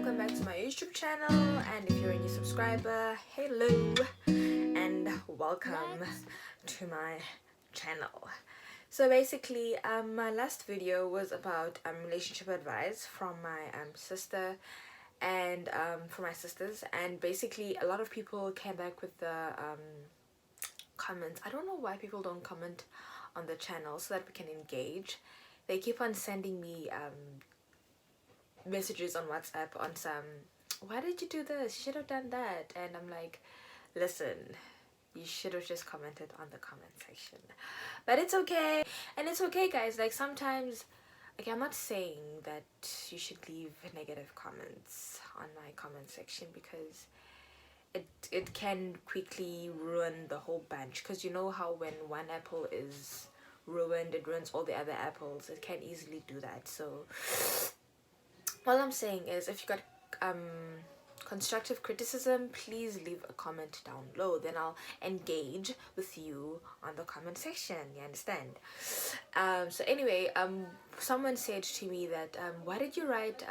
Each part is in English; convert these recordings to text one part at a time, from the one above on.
welcome back to my YouTube channel, and if you're a new subscriber, hello and welcome to my channel. So basically my last video was about relationship advice from my sister and for my sisters, and basically a lot of people came back with the comments. I don't know why people don't comment on the channel so that we can engage. They keep on sending me messages on WhatsApp on some, why did you do this, you should have done that, and I'm like, listen, you should have just commented on the comment section. But it's okay, and it's okay guys, like sometimes, like I'm not saying that you should leave negative comments on my comment section, because it can quickly ruin the whole bunch, because you know how when one apple is ruined, it ruins all the other apples. It can easily do that. So all I'm saying is, if you got constructive criticism, please leave a comment down below, then I'll engage with you on the comment section, you understand? So anyway, someone said to me that why did you write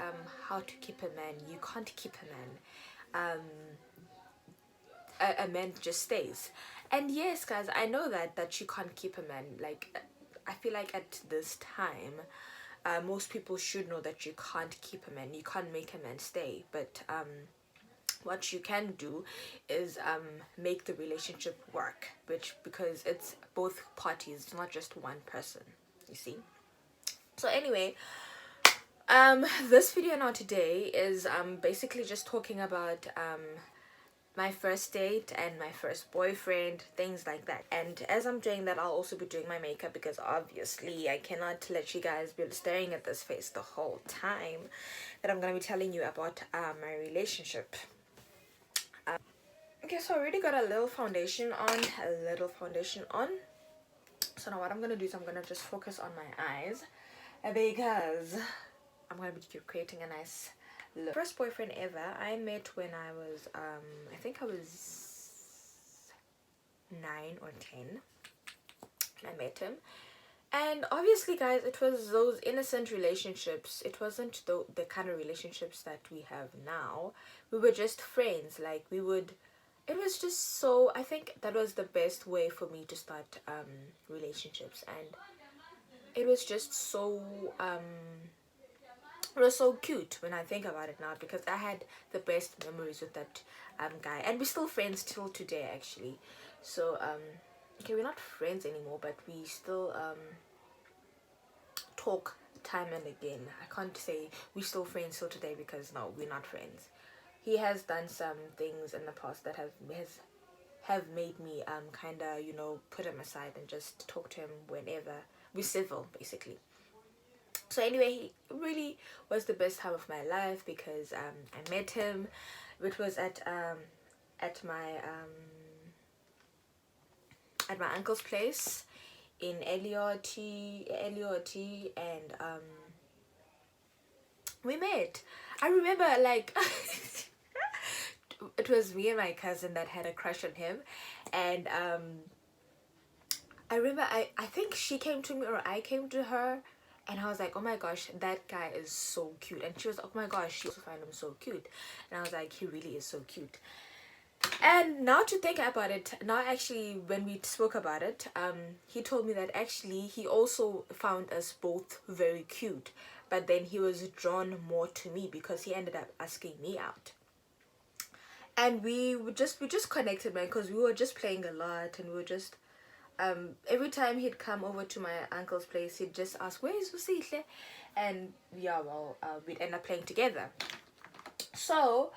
how to keep a man? You can't keep a man. A man just stays. And yes guys, I know that you can't keep a man. Like, I feel like at this time most people should know that you can't keep a man, you can't make a man stay, but what you can do is make the relationship work, because it's both parties, it's not just one person, you see. So anyway, this video now today is basically just talking about my first date and my first boyfriend, things like that. And as I'm doing that, I'll also be doing my makeup, because obviously I cannot let you guys be staring at this face the whole time that I'm gonna be telling you about my relationship. Okay, so I already got a little foundation on, so now what I'm gonna do is I'm gonna just focus on my eyes, because I'm gonna be creating a nice look. First boyfriend ever I met when I was I think I was 9 or 10 when I met him. And obviously guys, it was those innocent relationships. It wasn't the kind of relationships that we have now. We were just friends. Like, it was just so, I think that was the best way for me to start relationships. And it was just so it was so cute when I think about it now, because I had the best memories with that guy, and we're still friends till today actually. So okay, we're not friends anymore, but we still talk time and again. I can't say we're still friends till today, because no, we're not friends. He has done some things in the past that have made me kind of, you know, put him aside and just talk to him whenever we're civil, basically. So anyway, he really was the best time of my life, because I met him. It was at my uncle's place in Eliot, and we met. I remember, like it was me and my cousin that had a crush on him, and I remember I think she came to me or I came to her, and I was like, oh my gosh, that guy is so cute. And she was like, oh my gosh, she also find him so cute. And I was like, he really is so cute. And now to think about it, now actually when we spoke about it, he told me that actually he also found us both very cute, but then he was drawn more to me because he ended up asking me out. And we just connected, man, because we were just playing a lot, and we were just every time he'd come over to my uncle's place, he'd just ask, where is Sihle? And yeah, well, we'd end up playing together. So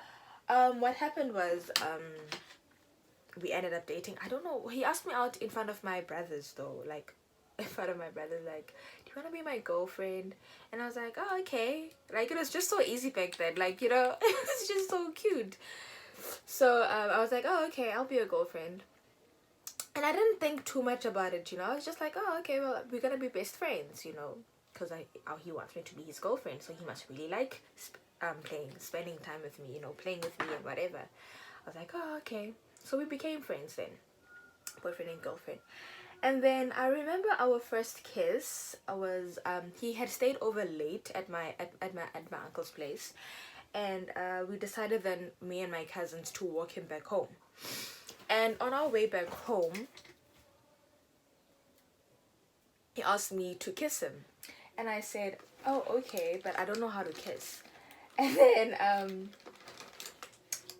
what happened was we ended up dating. I don't know, he asked me out in front of my brothers though, like in front of my brothers, like, do you want to be my girlfriend? And I was like, oh, okay. Like, it was just so easy back then, like, you know. It was just so cute. So I was like, oh, okay, I'll be your girlfriend. And I didn't think too much about it, you know. I was just like, oh, okay, well, we're gonna be best friends, you know, because he wants me to be his girlfriend, so he must really like spending time with me, you know, playing with me and whatever. I was like, oh, okay. So we became friends then, boyfriend and girlfriend. And then I remember our first kiss. I was he had stayed over late at my uncle's place, and we decided then, me and my cousins, to walk him back home. And on our way back home, he asked me to kiss him, and I said, oh, okay, but I don't know how to kiss. And then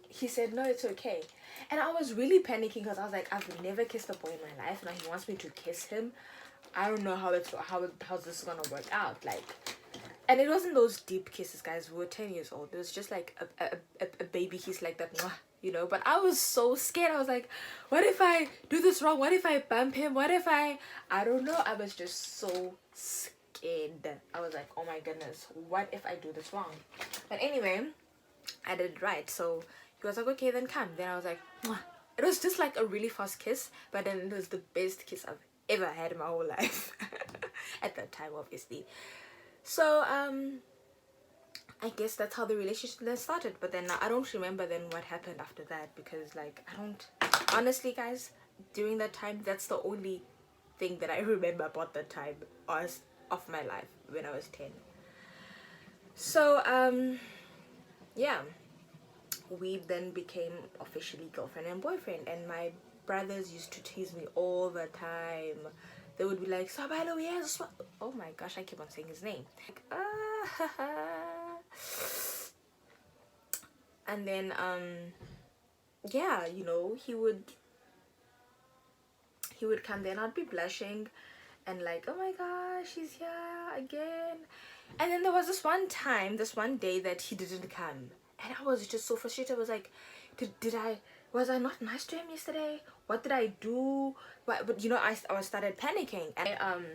he said, no, it's okay. And I was really panicking because I was like, I've never kissed a boy in my life. Now he wants me to kiss him. I don't know how this is gonna work out. Like, and it wasn't those deep kisses, guys. We were 10 years old. It was just like a baby kiss, like that, you know. But I was so scared. I was like, what if I do this wrong? What if I bump him? What if I don't know. I was just so scared. I was like, oh my goodness, what if I do this wrong? But anyway, I did it right. So he was like, okay, then come. Then I was like, mwah. It was just like a really fast kiss, but then it was the best kiss I've ever had in my whole life. At that time, obviously. So I guess that's how the relationship then started. But then I don't remember then what happened after that, because like I don't, honestly guys, during that time, that's the only thing that I remember about that time of my life when I was 10. So yeah, we then became officially girlfriend and boyfriend, and my brothers used to tease me all the time. They would be like, so by the way, oh my gosh, I keep on saying his name. Like, and then yeah, you know, he would come there and I'd be blushing and like, oh my gosh, he's here again. And then there was this one day that he didn't come, and I was just so frustrated. I was like, was I not nice to him yesterday? What did I do? But you know, I started panicking, and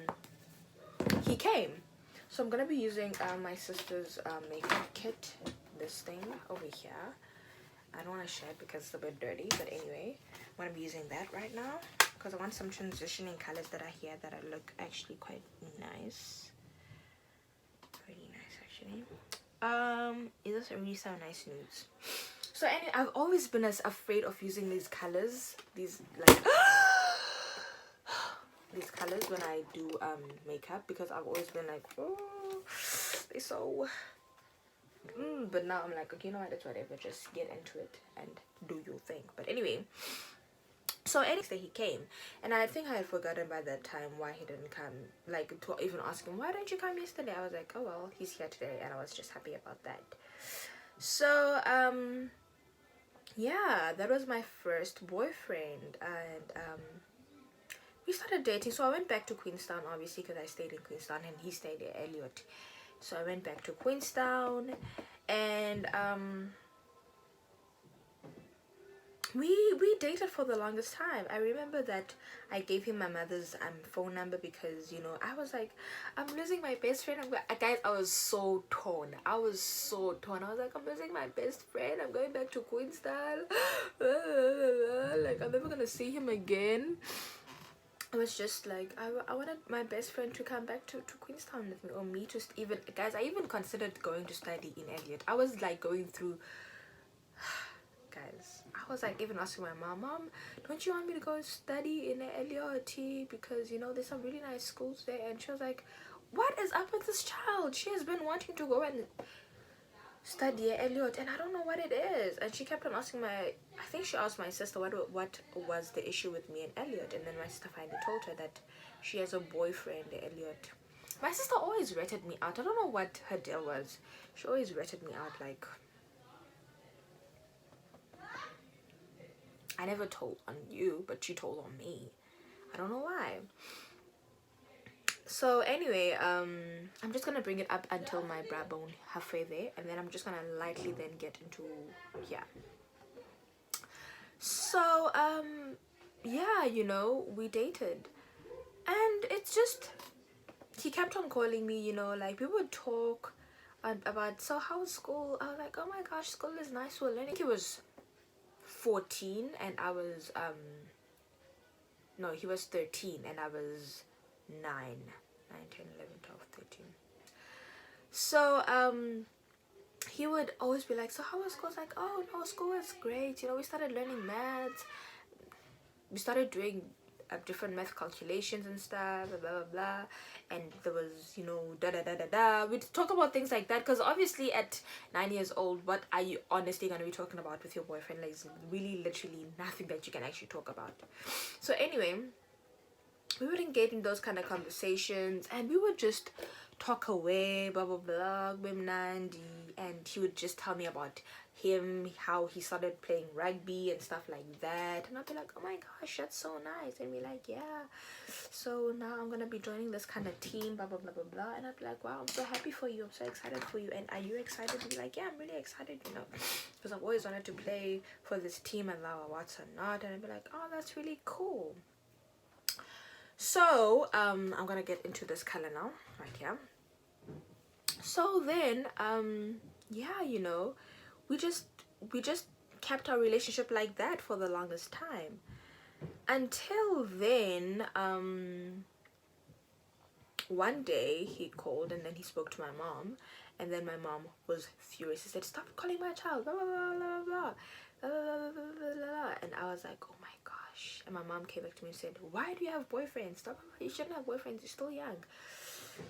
he came. So I'm gonna be using my sister's makeup kit, this thing over here. I don't want to share it because it's a bit dirty, but anyway, I'm gonna be using that right now because I want some transitioning colors that are here that look actually quite nice. Pretty nice actually. These are really so nice nudes. So anyway, I've always been as afraid of using these colors, these like these colors when I do makeup, because I've always been like, oh, they're so but now I'm like, okay, you know what, it's whatever, just get into it and do your thing. But anyway, so anyway, he came, and I think I had forgotten by that time why he didn't come, like to even ask him, why didn't you come yesterday? I was like, oh well, he's here today, and I was just happy about that. So yeah, that was my first boyfriend, and we started dating. So I went back to Queenstown, obviously, because I stayed in Queenstown and he stayed in Elliot. So I went back to Queenstown, and we dated for the longest time. I remember that I gave him my mother's phone number because, you know, I was like, I'm losing my best friend. Guys, I was so torn. I was like, I'm losing my best friend. I'm going back to Queenstown. Like, I'm never gonna see him again. I was just like, I wanted my best friend to come back to Queenstown with me, or me to even, guys, I even considered going to study in Elliot. I was like going through, guys, I was like even asking my mom, don't you want me to go study in Elliot, because, you know, there's some really nice schools there. And she was like, what is up with this child? She has been wanting to go and study at Elliot, and I don't know what it is. And she kept on asking I think she asked my sister what was the issue with me and Elliot, and then my sister finally told her that she has a boyfriend, Elliot. My sister always ratted me out. I don't know what her deal was. She always ratted me out. Like, I never told on you, but she told on me. I don't know why. So anyway, I'm just gonna bring it up until my brow bone halfway there, and then I'm just gonna lightly then get into here. So yeah, you know, we dated, and it's just, he kept on calling me, you know, like we would talk about, so how's school? I was like, oh my gosh, school is nice, we're learning. He was 14 and I was no, he was 13 and I was 9, 10, 11, 12, 13. So he would always be like, so how was school? I was like, oh no, school is great, you know, we started learning maths, we started doing different math calculations and stuff, blah blah blah. And there was, you know, da da da da da. We talk about things like that because obviously at 9 years old, what are you honestly going to be talking about with your boyfriend? Like, it's really literally nothing that you can actually talk about. So anyway, we would engage in those kind of conversations, and we would just talk away, blah blah blah, Nandi, and he would just tell me about him, how he started playing rugby and stuff like that, and I'd be like, oh my gosh, that's so nice, and be like, yeah, so now I'm gonna be joining this kind of team, blah blah blah blah blah, and I'd be like, wow, I'm so happy for you, I'm so excited for you, and are you excited? And be like, yeah, I'm really excited, you know, because I've always wanted to play for this team and blah blah what's or not, and I'd be like, oh, that's really cool. So I'm gonna get into this color now, right here. So then yeah, you know, we just kept our relationship like that for the longest time until then one day he called, and then he spoke to my mom, and then my mom was furious. He said, stop calling my child, blah blah blah blah blah blah blah blah blah. And I was like, oh my gosh. And my mom came back to me and said, why do you have boyfriends? Stop, you shouldn't have boyfriends, you're still young.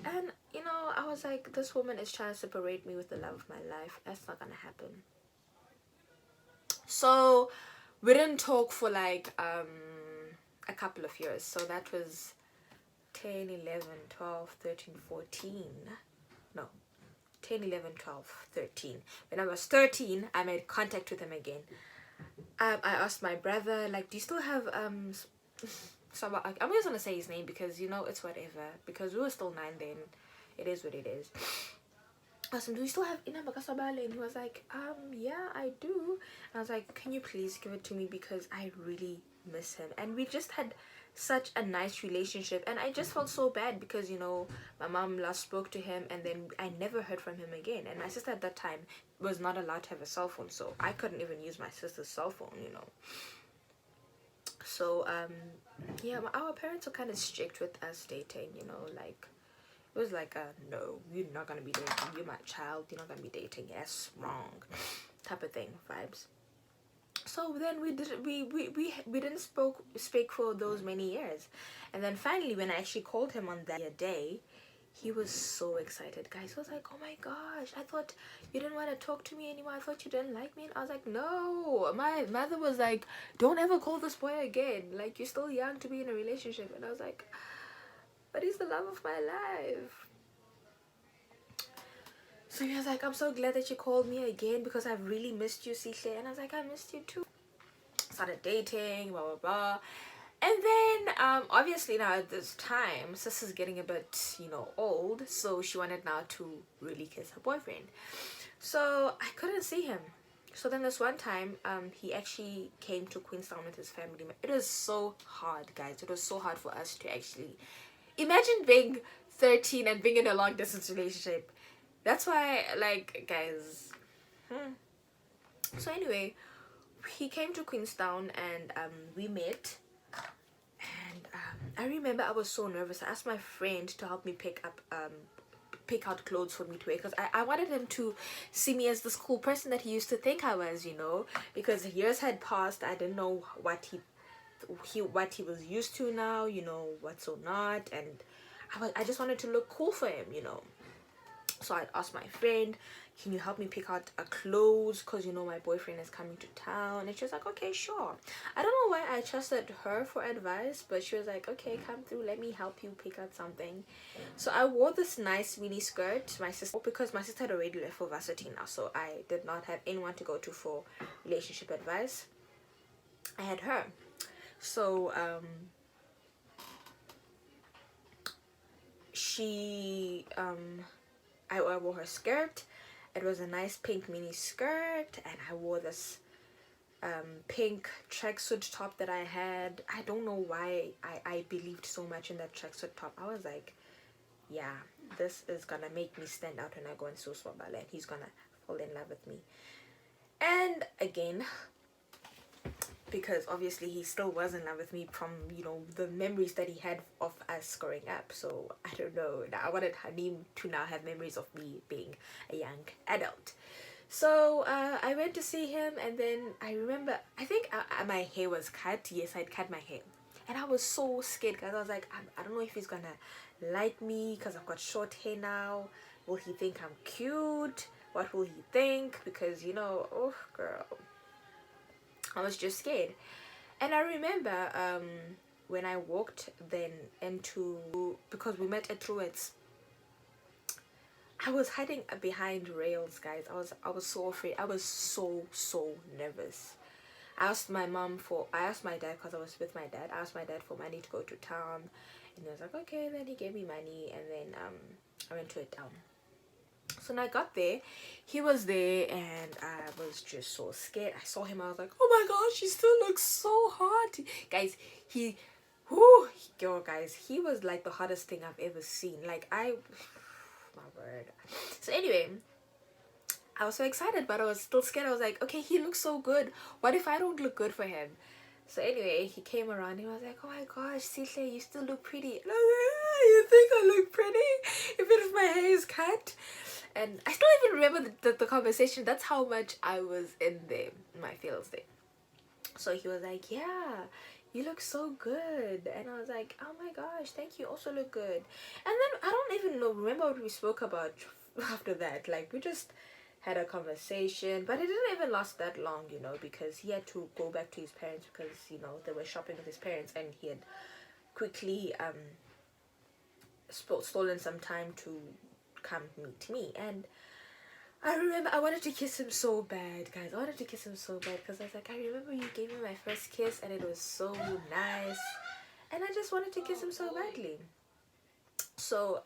And you know, I was like, this woman is trying to separate me with the love of my life. That's not gonna happen. So we didn't talk for like a couple of years. So that was 10, 11, 12, 13, 14. No, 10, 11, 12, 13. When I was 13, I made contact with him again. I asked my brother, like, do you still have so I'm just gonna say his name because, you know, it's whatever, because we were still 9 then. It is what it is. I asked him, do you still have Ina Bakasabale? And he was like, yeah, I do. And I was like, can you please give it to me, because I really miss him. And we just had such a nice relationship, and I just felt so bad because, you know, my mom last spoke to him and then I never heard from him again, and my sister at that time was not allowed to have a cell phone, so I couldn't even use my sister's cell phone, you know. So yeah, our parents were kind of strict with us dating, you know, like it was like a no, you're not gonna be dating, you're my child, you're not gonna be dating, yes, wrong type of thing vibes. So then we didn't speak for those many years, and then finally when I actually called him on that day, he was so excited, guys. He was like, oh my gosh, I thought you didn't want to talk to me anymore, I thought you didn't like me. And I was like, no. My mother was like, don't ever call this boy again, like, you're still young to be in a relationship. And I was like, but he's the love of my life. So he was like, I'm so glad that you called me again because I've really missed you, Sihle. And I was like, I missed you too. Started dating, blah blah blah. And then obviously now at this time, sis is getting a bit, you know, old, so she wanted now to really kiss her boyfriend. So I couldn't see him. So then this one time he actually came to Queenstown with his family. It was so hard, guys. It was so hard for us to actually imagine being 13 and being in a long distance relationship. That's why, like, guys, so anyway, he came to Queenstown and we met. And I remember I was so nervous. I asked my friend to help me pick out clothes for me to wear, because I wanted him to see me as this cool person that he used to think I was, you know, because years had passed. I didn't know what he was used to now, you know, what's or not, and I just wanted to look cool for him, you know. So I asked my friend, can you help me pick out clothes, because, you know, my boyfriend is coming to town. And she was like, okay, sure. I don't know why I trusted her for advice, but she was like, okay, come through, let me help you pick out something. So I wore this nice mini skirt, my sister, because my sister had already left for varsity now, so I did not have anyone to go to for relationship advice. I had her. So she I wore her skirt. It was a nice pink mini skirt, and I wore this pink tracksuit top that I had. I don't know why I believed so much in that tracksuit top. I was like, yeah, this is gonna make me stand out when I go in Suswabala, and he's gonna fall in love with me. And again, because obviously he still was in love with me from, you know, the memories that he had of us growing up. So I don't know, I wanted him to now have memories of me being a young adult. So I went to see him, and then I remember, I think my hair was cut. Yes, I'd cut my hair. and I was so scared because I was like, I don't know if he's gonna like me because I've got short hair now. Will he think I'm cute? What will he think? Because oh girl, I was just scared. And I remember when I walked then into, because we met at Truett's, I was hiding behind rails, guys. I was so afraid. I was so nervous. I asked my dad, because I was with my dad. I asked my dad for money to go to town, and he was like, okay. Then he gave me money, and then I went to a town. So when I got there, he was there, and I was just so scared. I saw him, I was like, oh my gosh, he still looks so hot, guys. Guys, he was like the hottest thing I've ever seen. Like, my word. So anyway, I was so excited, but I was still scared. I was like, okay, he looks so good. What if I don't look good for him? So anyway, he came around. He was like, oh my gosh, Sihle, you still look pretty. And I was like, you think I look pretty? Even if my hair is cut? And I still even remember the conversation. That's how much I was in my feels there. So he was like, yeah, you look so good. And I was like, oh my gosh, thank you, also look good. And then I don't even remember what we spoke about after that. Like, we just had a conversation, but it didn't even last that long, because he had to go back to his parents, because they were shopping with his parents, and he had quickly stolen some time to come meet me. And I remember I wanted to kiss him so bad, guys. I wanted to kiss him so bad, because I was like, I remember you gave me my first kiss and it was so nice, and I just wanted to kiss him so badly. So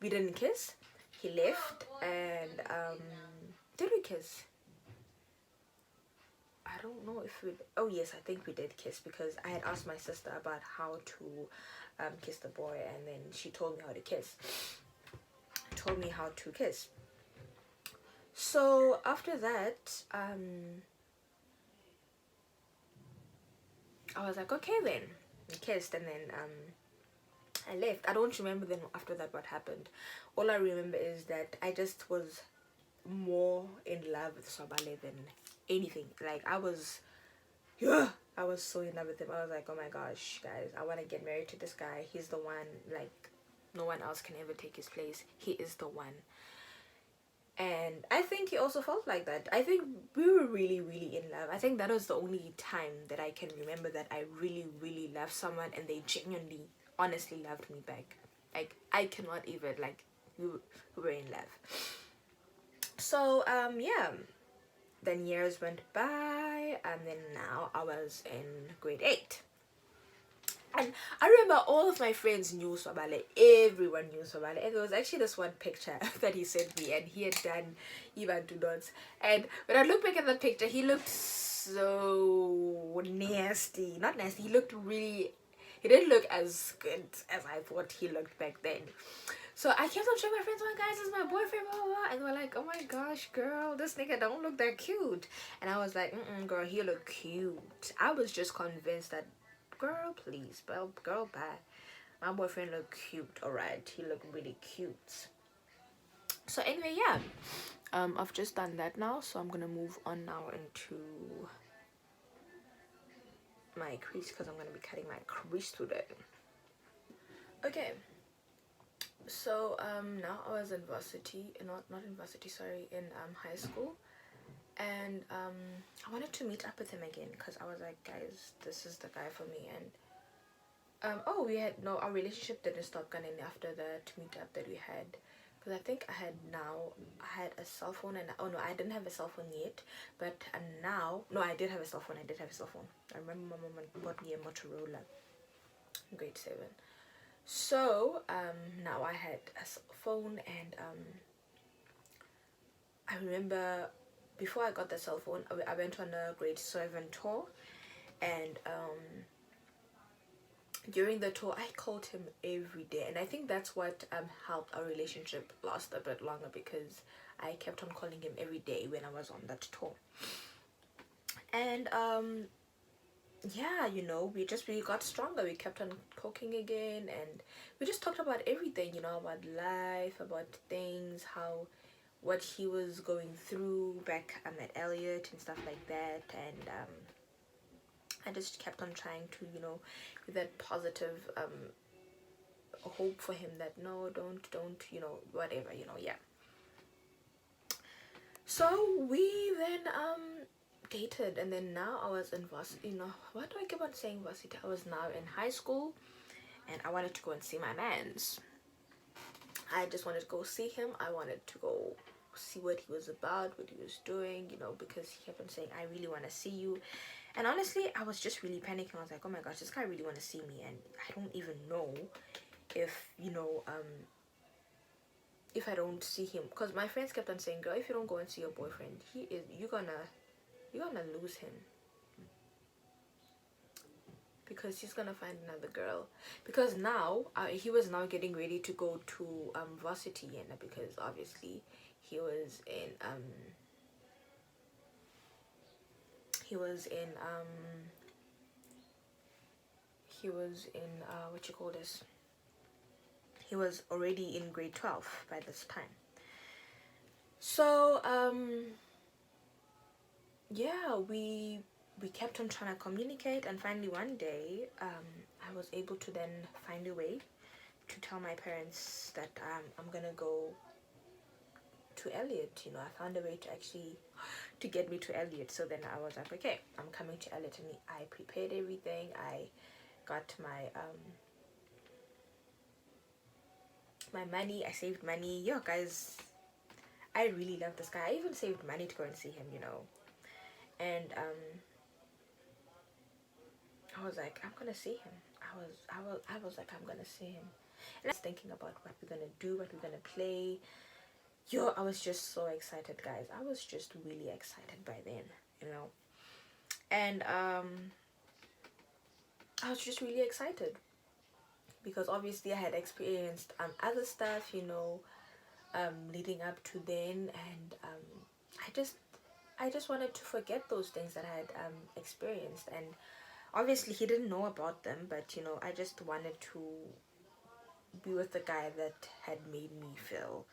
we didn't kiss. He left, and did we kiss? I don't know if we, oh yes, I think we did kiss, because I had asked my sister about how to kiss the boy, and then she told me how to kiss. Told me how to kiss. So after that, I was like, okay then. We kissed, and then I left. I don't remember then after that what happened. All I remember is that I just was more in love with Sobale than anything. Like, I was so in love with him. I was like, oh my gosh, guys, I want to get married to this guy. He's the one. Like, no one else can ever take his place. He is the one. And I think he also felt like that. I think we were really in love. I think that was the only time that I can remember that I really loved someone, and they genuinely, honestly loved me back. Like, I cannot even, like, we were in love. So yeah, then years went by, and then now I was in grade 8. And I remember all of my friends knew Sobale. Everyone knew Sobale. And there was actually this one picture that he sent me, and he had done Ivan to dots. And when I look back at the picture, he looked so nasty. Not nasty. He didn't look as good as I thought he looked back then. So I kept on showing my friends, oh my guys, this is my boyfriend, blah, blah, blah. And they were like, oh my gosh, girl, this nigga don't look that cute. And I was like, girl, he look cute. I was just convinced that, girl, please, girl, bye. My boyfriend look cute, alright. He looked really cute. So anyway, yeah. I've just done that now, so I'm gonna move on now into my crease, because I'm gonna be cutting my crease today. Okay. So now I was in varsity, not in varsity, sorry, in high school. And I wanted to meet up with him again, because I was like, guys, this is the guy for me. And our relationship didn't stop running after that meetup that we had, because I think I had a cell phone, and I didn't have a cell phone yet, but now, no, I did have a cell phone. I remember my mom bought me a Motorola in grade 7. So now I had a cell phone, and I remember before I got the cell phone, I went on a grade 7 tour, and during the tour I called him every day, and I think that's what helped our relationship last a bit longer, because I kept on calling him every day when I was on that tour. And yeah, we got stronger. We kept on talking again, and we just talked about everything, about life, about things, what he was going through back at Elliot and stuff like that. And I just kept on trying to, you know, with that positive hope for him that no, don't, you know, whatever, you know, yeah. So we then dated, and then now I was in varsity. You know, why do I keep on saying varsity? I was now in high school, and I wanted to go and see my mans. I just wanted to go see him. I wanted to go see what he was about, what he was doing, you know, because he kept on saying, I really want to see you. And honestly, I was just really panicking. I was like, oh my gosh, this guy really want to see me, and I don't even know if, you know, if I don't see him, because my friends kept on saying, girl, if you don't go and see your boyfriend, you're gonna lose him, because he's gonna find another girl. Because now he was now getting ready to go to varsity, and because obviously he was in what you call this, he was already in grade 12 by this time. So yeah, we kept on trying to communicate, and finally one day I was able to then find a way to tell my parents that I'm gonna go to Elliot. You know, I found a way to actually to get me to Elliot. So then I was like, okay, I'm coming to Elliot, and I prepared everything. I got my money. I saved money. Yo, guys, I really love this guy. I even saved money to go and see him, you know. And I was like, I'm gonna see him. I was like, I'm gonna see him. And I was thinking about what we're gonna do, what we're gonna play. Yo, I was just so excited, guys. I was just really excited by then, you know. And I was just really excited because obviously I had experienced other stuff, you know, leading up to then, and I just wanted to forget those things that I had experienced. And obviously he didn't know about them, but you know, I just wanted to be with the guy that had made me feel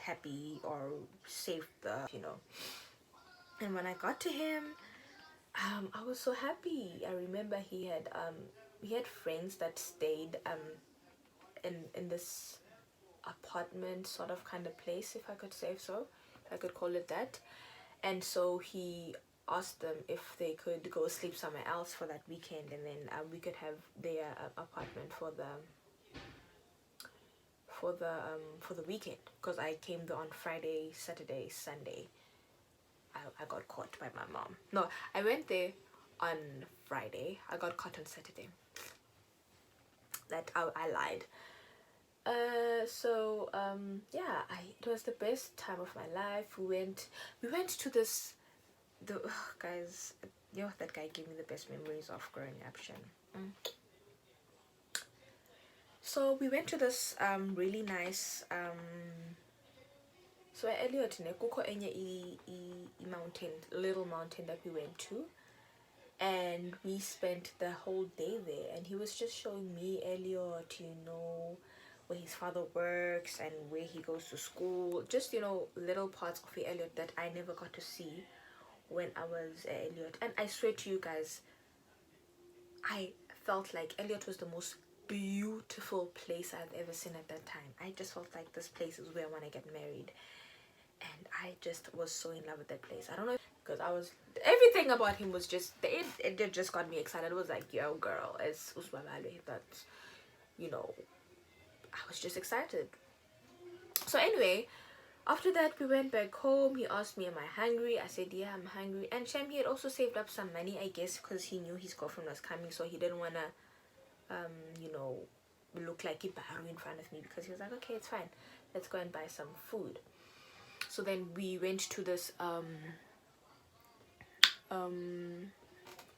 happy or safe, the, you know. And when I got to him, I was so happy. I remember he had friends that stayed in this apartment sort of kind of place, if I could say so, if I could call it that. And so he asked them if they could go sleep somewhere else for that weekend, and then we could have their apartment for the weekend, because I came there on Friday, Saturday, Sunday. I got caught by my mom. No, I went there on Friday. I got caught on Saturday. That I lied. So yeah, it was the best time of my life. We went to this, guys, you know, that guy gave me the best memories of growing up, Shan. So we went to this really nice so Elliot kuko enye I mountain, little mountain that we went to, and we spent the whole day there, and he was just showing me Elliot, you know, where his father works and where he goes to school, just, you know, little parts of Elliot that I never got to see when I was at Elliot. And I swear to you guys, I felt like Elliot was the most beautiful place I've ever seen at that time. I just felt like this place is where I want to get married, and I just was so in love with that place. I don't know, because everything about him was just, it just got me excited. It was like, yo girl, it's uswabale, but you know, I was just excited. So anyway, after that we went back home. He asked me, am I hungry? I said, yeah, I'm hungry. And Shem, he had also saved up some money, I guess, because he knew his girlfriend was coming, so he didn't want to you know, look like Ibaru in front of me, because he was like, okay, it's fine, let's go and buy some food. So then we went to this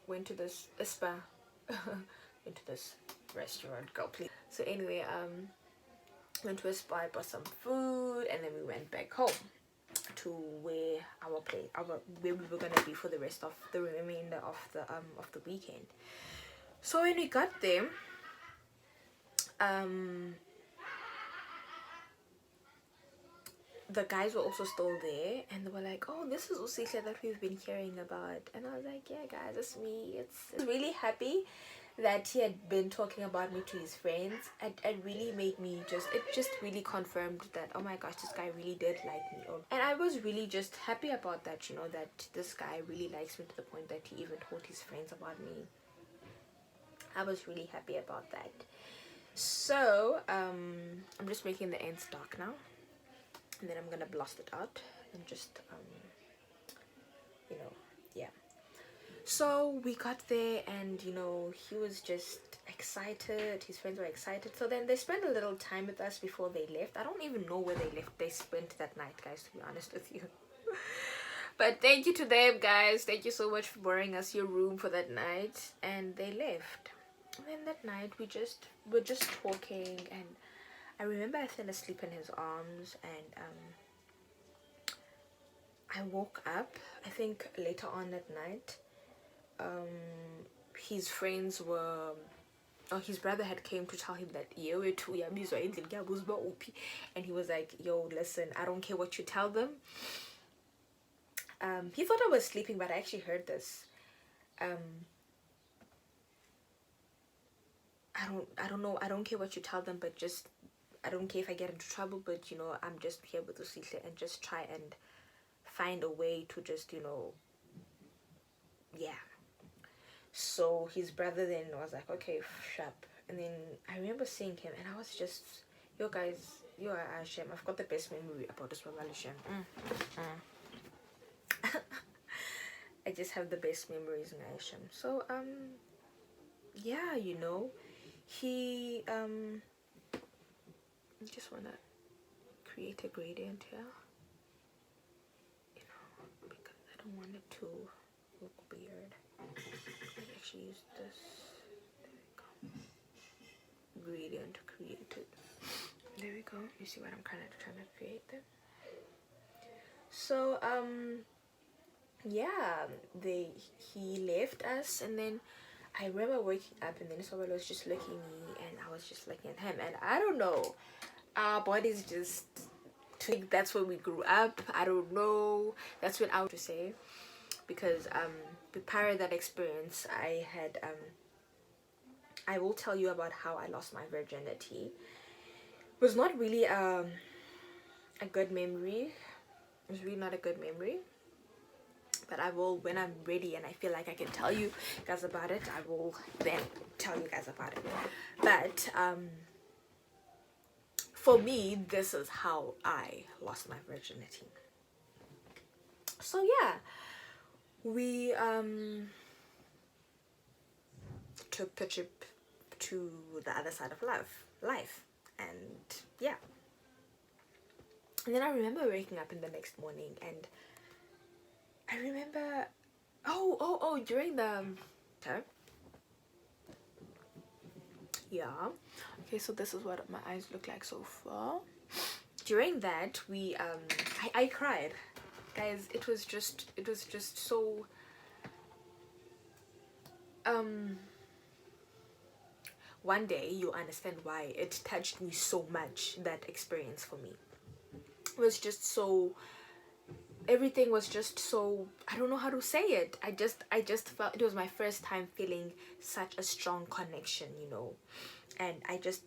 went to this spa went to this restaurant, girl, please. So anyway, went to a spa, bought some food, and then we went back home to where where we were gonna be for the rest of the remainder of the weekend. So when we got there, the guys were also still there, and they were like, oh, this is Sihle that we've been hearing about. And I was like, yeah guys, it's me. I was really happy that he had been talking about me to his friends. It really made me it just really confirmed that, oh my gosh, this guy really did like me. And I was really just happy about that, you know, that this guy really likes me to the point that he even told his friends about me. I was really happy about that. So I'm just making the ends dark now, and then I'm gonna blast it out and just you know, yeah. So we got there, and you know, he was just excited, his friends were excited. So then they spent a little time with us before they left. I don't even know where they spent that night, guys, to be honest with you. But thank you to them, guys. Thank you so much for borrowing us your room for that night. And they left. And then that night we were just talking, and I remember I fell asleep in his arms, and I woke up, I think later on that night. His friends were, or his brother had came to tell him that, yo, and he was like, yo, listen, I don't care what you tell them. He thought I was sleeping, but I actually heard this. I don't know, I don't care what you tell them, but just, I don't care if I get into trouble, but you know, I'm just here with Sihle, and just try and find a way to just, you know, yeah. So his brother then was like, okay, sharp. And then I remember seeing him, and I was just, yo guys, you are Hashem. I've got the best memory about this one, Hashem. I just have the best memories in Hashem. So yeah, you know, he I just wanna create a gradient here, you know, because I don't want it to look weird. I actually use this. There we go. Gradient created. There we go. You see what I'm kind of trying to create there. So yeah, he left us, and then I remember waking up, and then someone was just looking at me, and I was just looking at him, and I don't know, our bodies just think that's when we grew up. I don't know, that's what I would say, because prior to that experience I had I will tell you about how I lost my virginity. It was not really a good memory. It was really not a good memory. But I will, when I'm ready and I feel like I can tell you guys about it, I will then tell you guys about it. But for me, this is how I lost my virginity. So yeah, we took the trip to the other side of life, and yeah. And then I remember waking up in the next morning, and I remember, during the time. Yeah. Okay, so this is what my eyes look like so far. During that, we I cried, guys. It was just so one day you'll understand why it touched me so much. That experience for me was just so, everything was just so, I don't know how to say it. I just felt it was my first time feeling such a strong connection, you know, and I just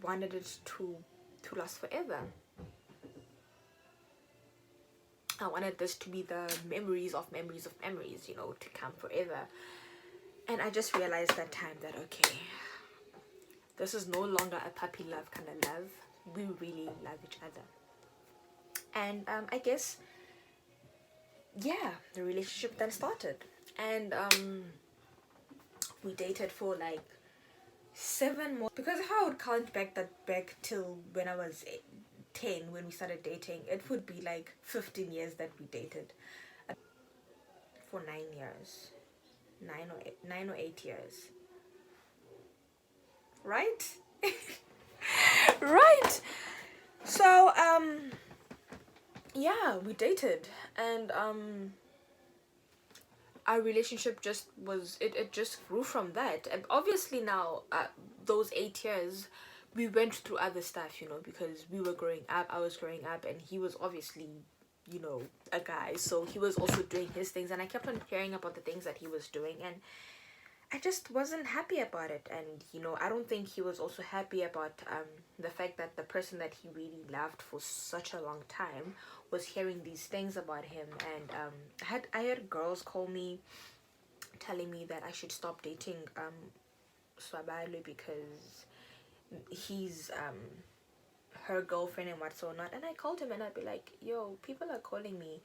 wanted it to last forever. I wanted this to be the memories of memories, you know, to come forever. And I just realized that time that, okay, this is no longer a puppy love kind of love. We really love each other. And I guess, yeah, the relationship then started, and we dated for like 7 months, because if I would count back till when I was 10, when we started dating, it would be like 15 years that we dated, for 9 years, 9 or 8 years, right? Right. So yeah, we dated, and our relationship just was, it just grew from that. And obviously now those 8 years we went through other stuff, you know, because we were growing up, I was growing up, and he was obviously, you know, a guy, so he was also doing his things, and I kept on hearing about the things that he was doing, and I just wasn't happy about it. And you know, I don't think he was also happy about the fact that the person that he really loved for such a long time was hearing these things about him. And I had girls call me telling me that I should stop dating Swabalo because he's her girlfriend and what's so not. And I called him and I'd be like, yo, people are calling me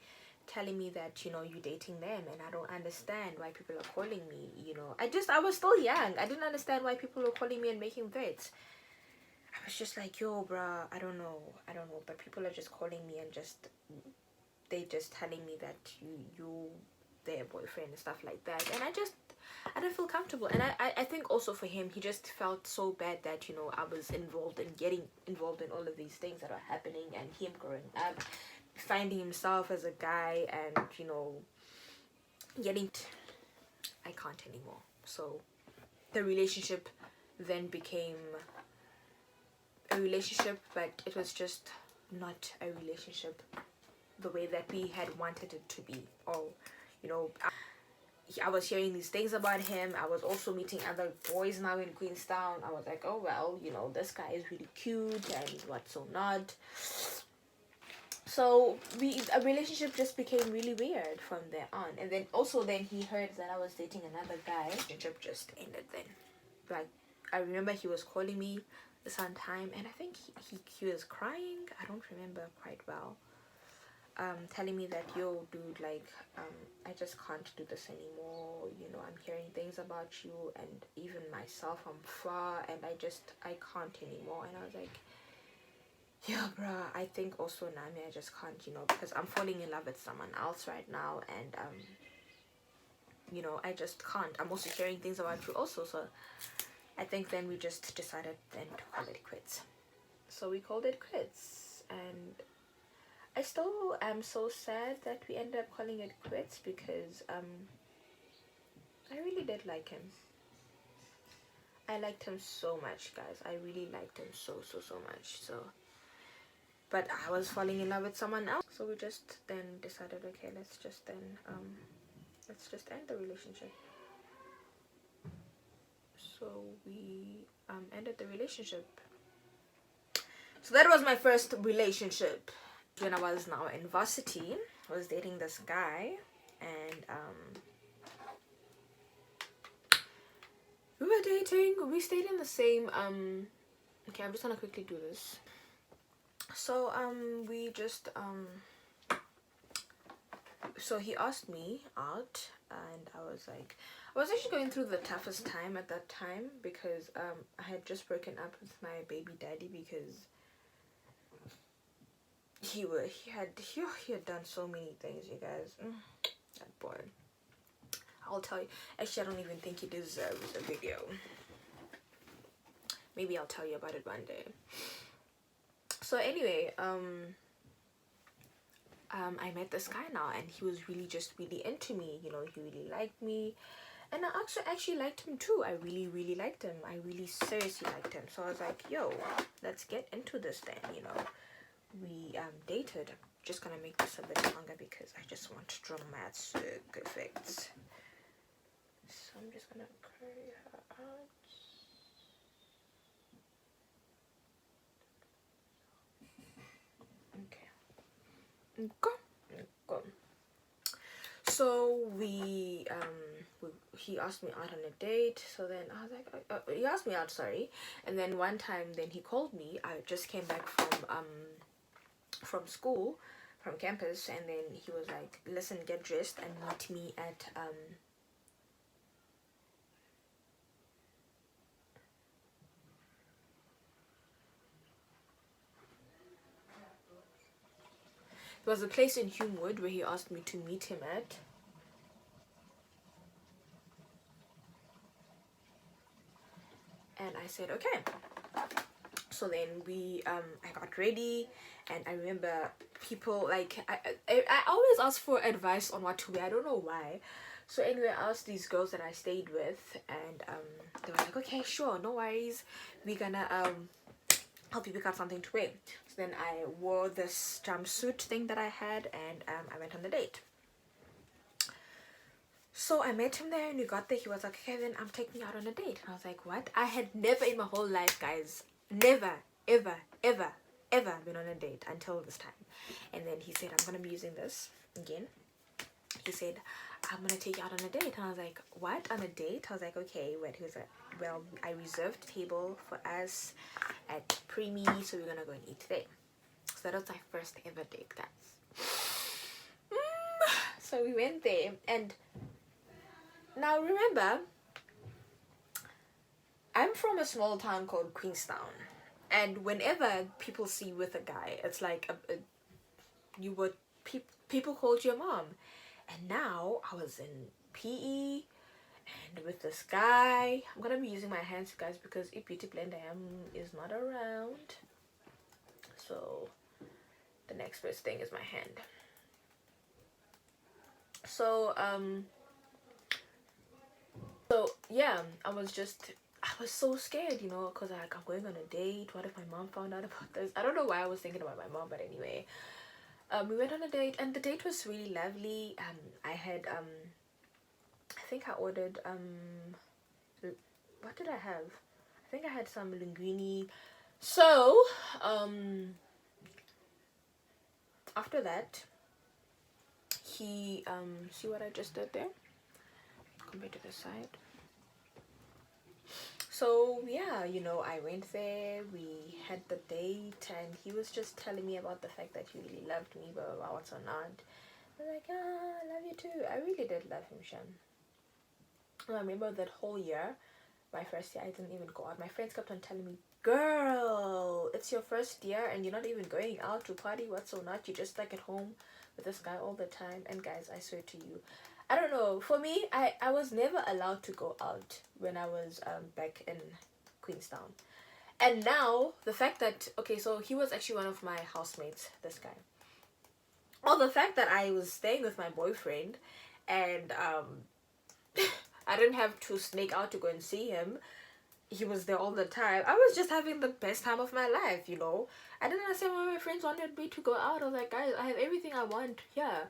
telling me that, you know, you're dating them, and I don't understand why people are calling me, you know. I was still young, I didn't understand why people were calling me and making threats. I was just like, yo bruh, I don't know, but people are just calling me and they just telling me that you their boyfriend and stuff like that, and I don't feel comfortable. And I think also for him, he just felt so bad that, you know, I was getting involved in all of these things that are happening, and him growing up, finding himself as a guy, and, you know, I can't anymore. So the relationship then became a relationship, but it was just not a relationship the way that we had wanted it to be. Or, you know, I was hearing these things about him. I was also meeting other boys now in Queenstown. I was like, oh well, you know, this guy is really cute and what so not. So a relationship just became really weird from there on. And then he heard that I was dating another guy. Relationship just ended then. Like, I remember he was calling me sometime, and I think he was crying. I don't remember quite well. Telling me that, yo dude, like, I just can't do this anymore, you know, I'm hearing things about you, and even myself, I'm far, and I can't anymore. And I was like, yeah bruh, I think also Nami, I just can't, you know, because I'm falling in love with someone else right now, and you know, I just can't. I'm also hearing things about you also, so I think then we just decided then to call it quits. So we called it quits, and I still am so sad that we ended up calling it quits, because I really did like him. I liked him so much, guys. I really liked him so much. So, but I was falling in love with someone else, so we just then decided, okay, let's just end the relationship. So we ended the relationship. So that was my first relationship. When I was now in varsity, I was dating this guy, and we were dating. We stayed in the same okay, I'm just gonna quickly do this. So we just so he asked me out, and I was actually going through the toughest time at that time, because I had just broken up with my baby daddy, because he had done so many things, you guys. That boy, I'll tell you. Actually, I don't even think he deserves a video. Maybe I'll tell you about it one day. So anyway, I met this guy now, and he was really into me, you know. He really liked me, and I actually liked him too. I really liked him. I really seriously liked him. So I was like, yo, let's get into this then, you know. We dated. I'm just gonna make this a bit longer because I just want dramatic effects. So I'm just gonna curry her out. Okay. So he asked me out on a date. So then I was like, he asked me out, sorry. And then one time, then he called me. I just came back from school, from campus, and then he was like, listen, get dressed and meet me at there was a place in Humewood where he asked me to meet him at. And I said, okay. So then I got ready, and I remember people, like, I always ask for advice on what to wear. I don't know why. So anyway, I asked these girls that I stayed with, and they were like, okay, sure, no worries. We're gonna help you pick out something to wear. So then I wore this jumpsuit thing that I had, and I went on the date. So I met him there, and we got there. He was like, okay, then I'm taking you out on a date. And I was like, what? I had never in my whole life, guys, never, ever, ever, ever been on a date until this time. And then he said, I'm going to be using this again. He said, I'm going to take you out on a date. And I was like, what? On a date? I was like, okay. Wait, he was like, well, I reserved a table for us at Preemie, so we're going to go and eat there. So that was my first ever date, guys. So we went there, and now remember, I'm from a small town called Queenstown, and whenever people see you with a guy, it's like people called your mom. And now I was in PE and with this guy. I'm gonna be using my hands, guys, because if Beauty Blender is not around. So the next first thing is my hand. So yeah, I was so scared, you know, because I'm going on a date. What if my mom found out about this? I don't know why I was thinking about my mom, but anyway, we went on a date, and the date was really lovely. I had I think I ordered what did I have? I think I had some linguine. So after that, he see what I just did there? Compare to the side. So yeah, you know, I went there, we had the date, and he was just telling me about the fact that he really loved me, blah blah blah, what's or not. I was like, I love you too. I really did love him, Shan. I remember that whole year, my first year, I didn't even go out. My friends kept on telling me, girl, it's your first year and you're not even going out to party, what's or not. You're just like at home with this guy all the time. And guys, I swear to you, I don't know, for me, I was never allowed to go out when I was back in Queenstown. And now the fact that, okay, so he was actually one of my housemates, this guy. Well, the fact that I was staying with my boyfriend, and I didn't have to sneak out to go and see him. He was there all the time. I was just having the best time of my life, you know. I didn't understand why my friends wanted me to go out. I was like, guys, I have everything I want. Yeah.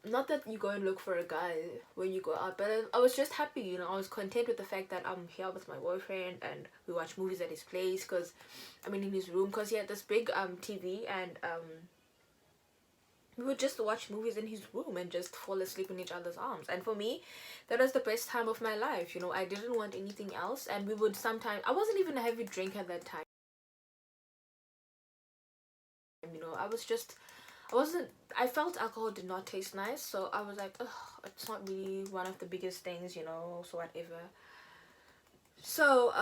Not that you go and look for a guy when you go out, but I was just happy, you know. I was content with the fact that I'm here with my boyfriend, and we watch movies at his place, because in his room, because he had this big TV, and we would just watch movies in his room and just fall asleep in each other's arms. And for me, that was the best time of my life, you know. I didn't want anything else. And we would sometimes, I wasn't even a heavy drinker at that time, you know. I felt alcohol did not taste nice, so I was like, ugh, it's not really one of the biggest things, you know, so whatever. So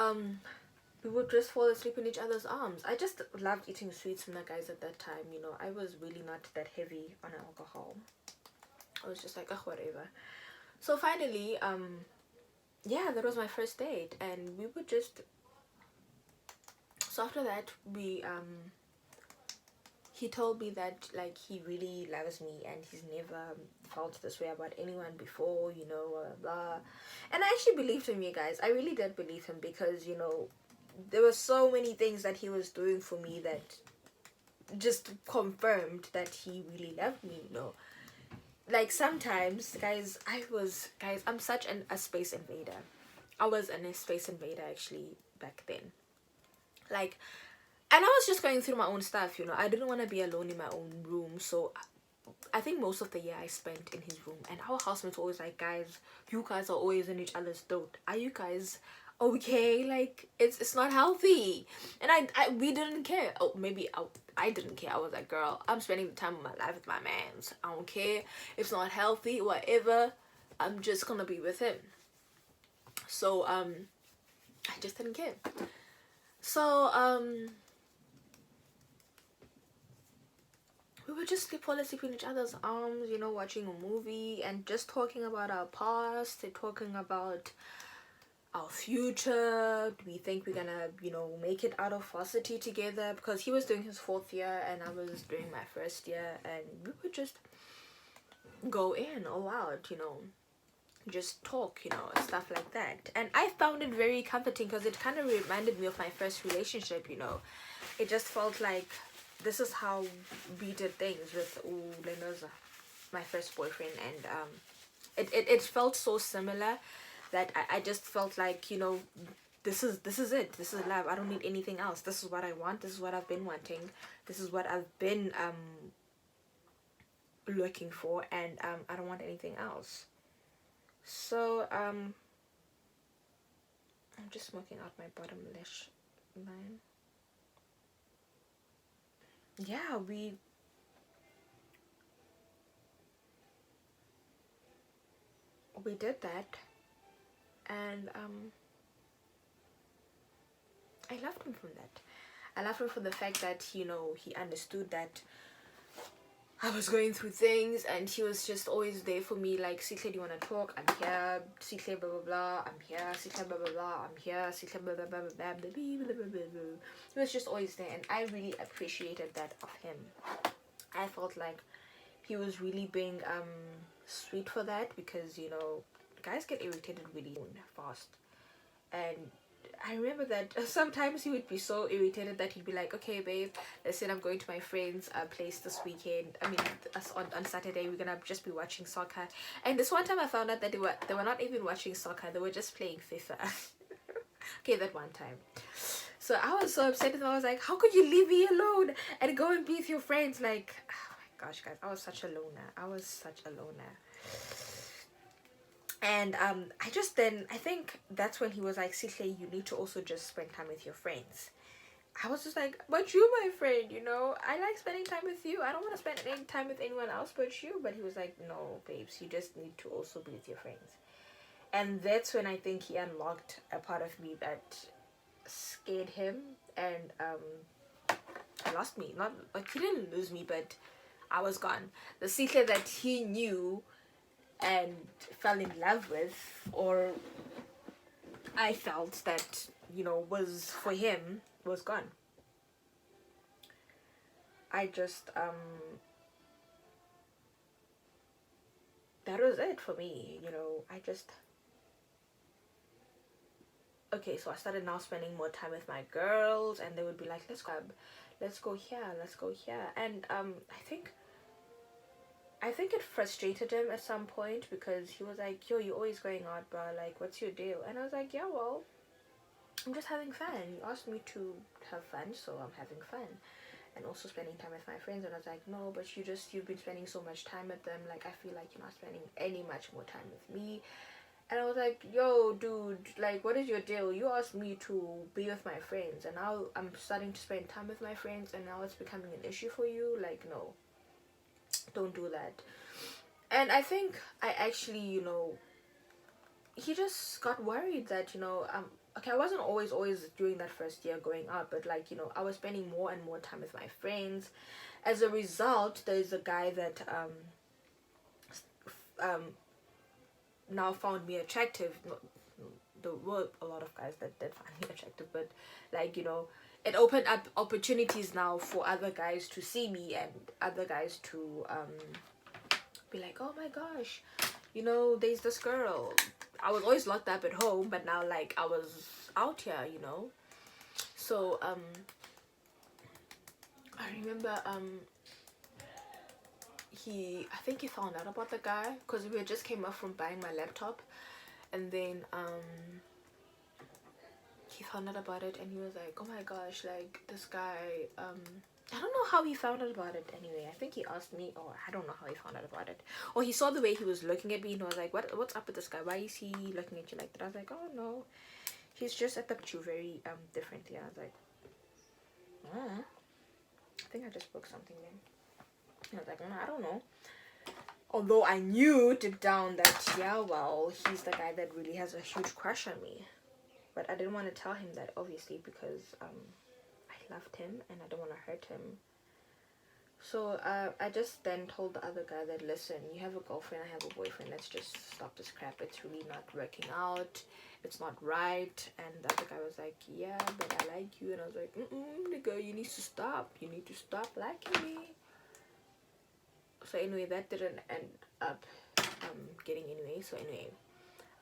we would just fall asleep in each other's arms. I just loved eating sweets from the guys at that time, you know. I was really not that heavy on alcohol. I was just like, oh, whatever. So finally, yeah, that was my first date, and we would just, so after that, he told me that, like, he really loves me, and he's never felt this way about anyone before, you know, blah, blah. And I actually believed him, you guys. I really did believe him, because, you know, there were so many things that he was doing for me that just confirmed that he really loved me, you know. Like, sometimes, guys, I'm such a space invader. I was a space invader, actually, back then. Like, and I was just going through my own stuff, you know. I didn't want to be alone in my own room, so I think most of the year I spent in his room. And our housemates were always like, guys, you guys are always in each other's throat. Are you guys okay? Like, it's not healthy. And we didn't care. Oh, maybe I didn't care. I was like, girl, I'm spending the time of my life with my mans. I don't care. It's not healthy, whatever. I'm just gonna be with him. So I just didn't care. So we would just fall asleep in each other's arms, you know, watching a movie and just talking about our past and talking about our future. Do we think we're gonna, you know, make it out of varsity together? Because he was doing his 4th year and I was doing my 1st year, and we would just go in all out, you know. just talk, you know, stuff like that. And I found it very comforting because it kind of reminded me of my first relationship, you know. It just felt like this is how we did things with Lenoza, my first boyfriend. And it felt so similar that I just felt like, you know, this is it. This is love. I don't need anything else. This is what I want. This is what I've been wanting. This is what I've been looking for, and I don't want anything else. So I'm just smoking out my bottom lash line. Yeah, we did that, and I loved him from that. I loved him for the fact that, you know, he understood that I was going through things, and he was just always there for me. Like, Sihle, do you want to talk? I'm here. Sihle, blah blah blah. I'm here. Sihle, blah blah blah. I'm here. Sihle, blah blah blah blah blah blah blah blah blah. He was just always there, and I really appreciated that of him. I felt like he was really being sweet for that, because, you know, guys get irritated really fast. And I remember that sometimes he would be so irritated that he'd be like, okay babe, listen, I'm going to my friend's place this weekend. I mean, on Saturday we're gonna just be watching soccer. And this one time I found out that they were not even watching soccer, they were just playing FIFA. Okay, that one time. So I was so upset, and I was like, how could you leave me alone and go and be with your friends? Like, oh my gosh guys, I was such a loner. I was such a loner. And I think that's when he was like, Sihle, you need to also just spend time with your friends. I was just like, but you, my friend, you know, I like spending time with you. I don't want to spend any time with anyone else but you. But he was like, no, babes, you just need to also be with your friends. And that's when I think he unlocked a part of me that scared him, and lost me. Not like he didn't lose me, but I was gone. The Sihle that he knew and fell in love with, or I felt that, you know, was for him, was gone. I just that was it for me, you know. Okay, so I started now spending more time with my girls, and they would be like, let's go here. And I think it frustrated him at some point, because he was like, yo, you're always going out, bro, like, what's your deal? And I was like, yeah, well, I'm just having fun. You asked me to have fun, so I'm having fun. And also spending time with my friends. And I was like, no, but you've been spending so much time with them, like, I feel like you're not spending any much more time with me. And I was like, yo, dude, like, what is your deal? You asked me to be with my friends, and now I'm starting to spend time with my friends, and now it's becoming an issue for you? Like, no, don't do that. And I think I actually, you know, he just got worried that, you know, okay, I wasn't always during that first year going out, but, like, you know, I was spending more and more time with my friends. As a result, there's a guy that now found me attractive. There were a lot of guys that find me attractive, but, like, you know, it opened up opportunities now for other guys to see me, and other guys to be like, oh my gosh, you know, there's this girl. I was always locked up at home, but now, like, I was out here, you know. So I remember I think he found out about the guy, because we had just came up from buying my laptop, and then he found out about it, and he was like, oh my gosh, like, this guy, I don't know how he found out about it anyway. I think he asked me, or I don't know how he found out about it. Or he saw the way he was looking at me, and I was like, what's up with this guy? Why is he looking at you like that? I was like, oh no, he's just at the you very differently. I was like, I think I just broke something then. I was like, no, I don't know. Although I knew deep down that, yeah, well, he's the guy that really has a huge crush on me. But I didn't want to tell him that, obviously, because I loved him and I don't want to hurt him. So I just then told the other guy that, listen, you have a girlfriend, I have a boyfriend, let's just stop this crap. It's really not working out. It's not right. And the other guy was like, yeah, but I like you. And I was like, nigga, you need to stop. You need to stop liking me. So anyway, that didn't end up getting anyway. So anyway,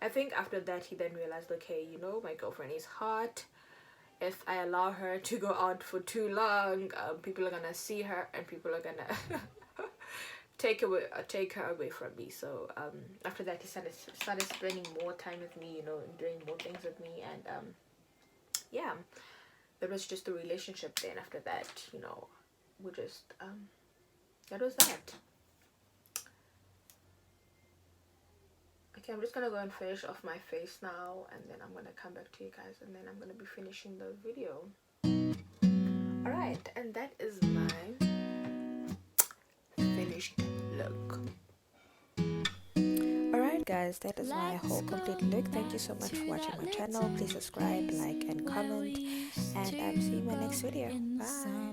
I think after that he then realized, okay, you know, my girlfriend is hot. If I allow her to go out for too long, people are gonna see her and people are gonna take her away from me. So after that he started spending more time with me, you know, and doing more things with me. And yeah, it was just a relationship. Then after that, you know, we just that was that. Okay, I'm just gonna go and finish off my face now, and then I'm gonna come back to you guys, and then I'm gonna be finishing the video. Alright, and that is my finished look. Alright guys, that is my whole complete look. Thank you so much for watching my channel. Please subscribe, like, and comment, and see you in my next video. Bye.